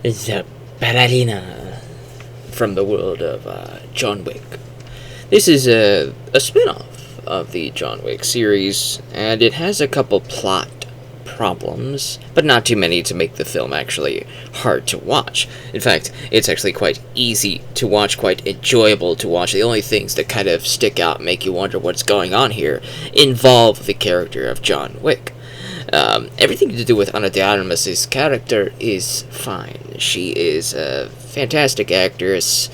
The Ballerina from the world of John Wick. This is a spin-off of the John Wick series, and it has a couple plot problems, but not too many to make the film actually hard to watch. In fact, it's actually quite easy to watch, quite enjoyable to watch. The only things that kind of stick out and make you wonder what's going on here involve the character of John Wick. Everything to do with Ana de Armas' character is fine. She is a fantastic actress.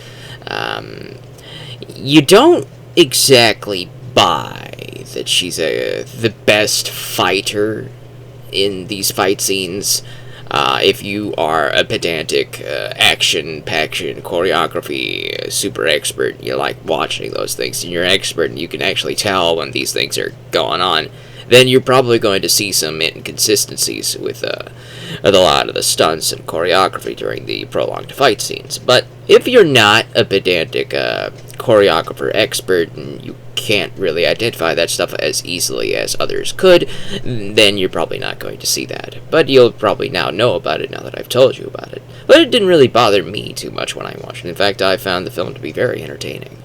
You don't exactly buy that she's the best fighter in these fight scenes. If you are a pedantic action, choreography super expert, you like watching those things, and you're an expert and you can actually tell when these things are going on, then you're probably going to see some inconsistencies with a lot of the stunts and choreography during the prolonged fight scenes. But if you're not a pedantic choreographer expert and you can't really identify that stuff as easily as others could, then you're probably not going to see that. But you'll probably now know about it now that I've told you about it. But it didn't really bother me too much when I watched it. In fact, I found the film to be very entertaining.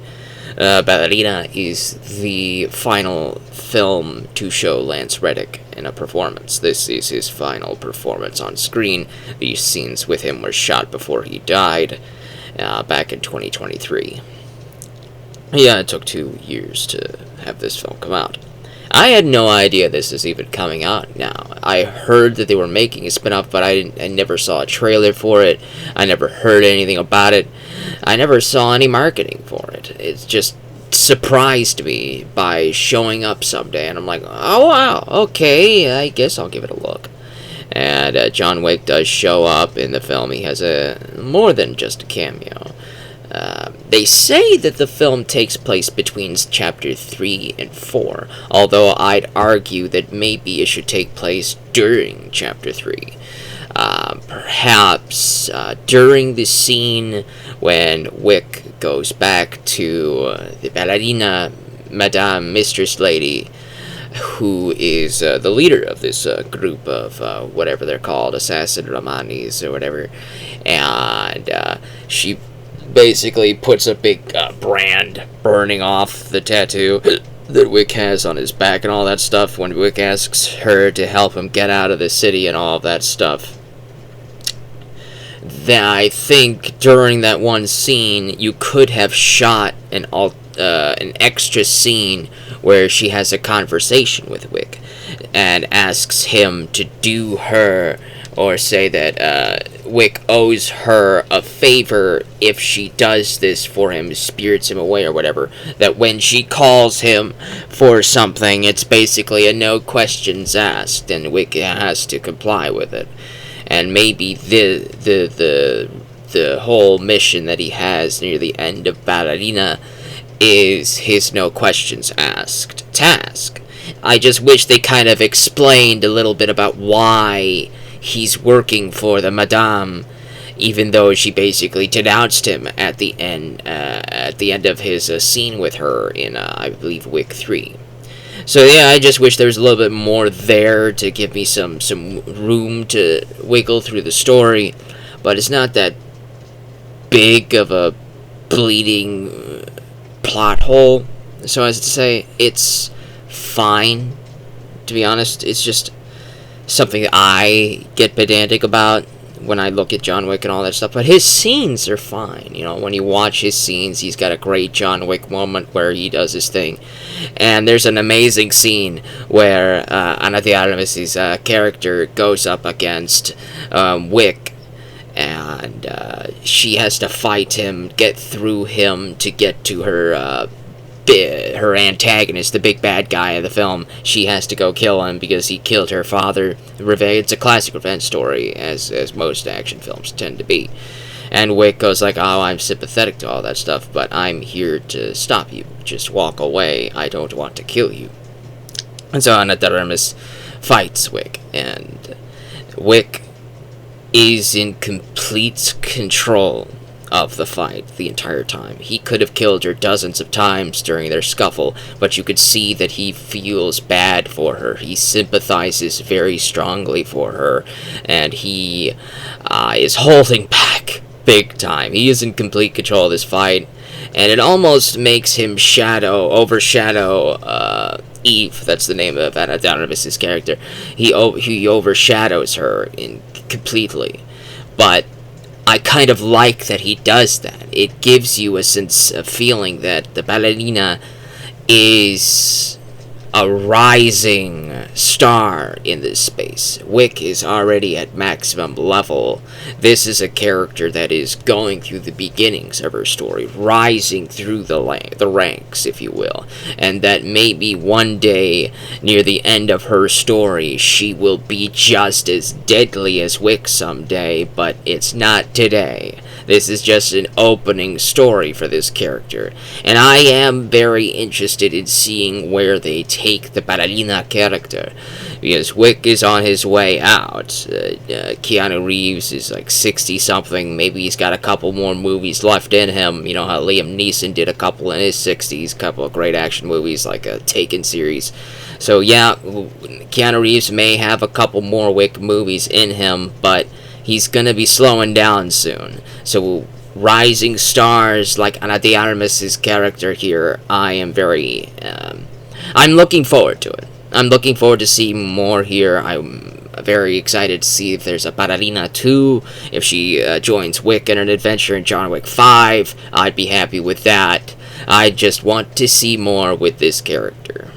Ballerina is the final film to show Lance Reddick in a performance. This is his final performance on screen. These scenes with him were shot before he died, back in 2023. Yeah, it took 2 years to have this film come out. I had no idea this is even coming out now. I heard that they were making a spin-off, but I never saw a trailer for it. I never heard anything about it. I never saw any marketing for it. It just surprised me by showing up someday, and I'm like, oh wow, okay, I guess I'll give it a look. And John Wick does show up in the film. He has more than just a cameo. They say that the film takes place between chapter 3 and 4, although I'd argue that maybe it should take place during chapter 3. Perhaps during the scene when Wick goes back to the Ballerina, Madame Mistress Lady, who is the leader of this group of whatever they're called, Assassin Ramanis or whatever, and she basically puts a big brand burning off the tattoo that Wick has on his back and all that stuff when Wick asks her to help him get out of the city and all of that stuff. Then I think during that one scene you could have shot an extra scene where she has a conversation with Wick and asks him to do her, or say that Wick owes her a favor if she does this for him, spirits him away or whatever. That when she calls him for something, it's basically a no questions asked, and Wick has to comply with it. And maybe the whole mission that he has near the end of Ballerina is his no questions asked task. I just wish they kind of explained a little bit about why he's working for the Madame, even though she basically denounced him at the end of his scene with her in, I believe, Wick 3. So yeah, I just wish there was a little bit more there to give me some room to wiggle through the story, but it's not that big of a bleeding plot hole. So as to say, it's fine, to be honest. It's just something that I get pedantic about when I look at John Wick and all that stuff, but his scenes are fine. You know, when you watch his scenes, he's got a great John Wick moment where he does his thing, and there's an amazing scene where Ana de Armas' character goes up against Wick, and she has to fight him, get through him to get to her antagonist, the big bad guy of the film. She has to go kill him because he killed her father. It's a classic revenge story, as most action films tend to be. And Wick goes like, oh, I'm sympathetic to all that stuff, but I'm here to stop you. Just walk away. I don't want to kill you. And so Ana de Armas fights Wick, and Wick is in complete control of the fight the entire time. He could have killed her dozens of times during their scuffle, but you could see that he feels bad for her. He sympathizes very strongly for her, and he is holding back big time. He is in complete control of this fight, and it almost makes him overshadow Eve. That's the name of Ana de Armas's character. He overshadows her completely, but I kind of like that he does that. It gives you a sense of feeling that the Ballerina is a rising star in this space. Wick is already at maximum level. This is a character that is going through the beginnings of her story, rising through the ranks, if you will, and that maybe one day, near the end of her story, she will be just as deadly as Wick someday, but it's not today. This is just an opening story for this character, and I am very interested in seeing where they take the Ballerina character, because Wick is on his way out. Keanu Reeves is like 60-something, maybe he's got a couple more movies left in him. You know how Liam Neeson did a couple in his 60s, a couple of great action movies like a Taken series. So yeah, Keanu Reeves may have a couple more Wick movies in him, but he's gonna be slowing down soon. So rising stars like Ana de Armas' character here, I am very I'm looking forward to it. I'm looking forward to seeing more here. I'm very excited to see if there's a Ballerina 2, if she joins Wick in an adventure in John Wick 5. I'd be happy with that. I just want to see more with this character.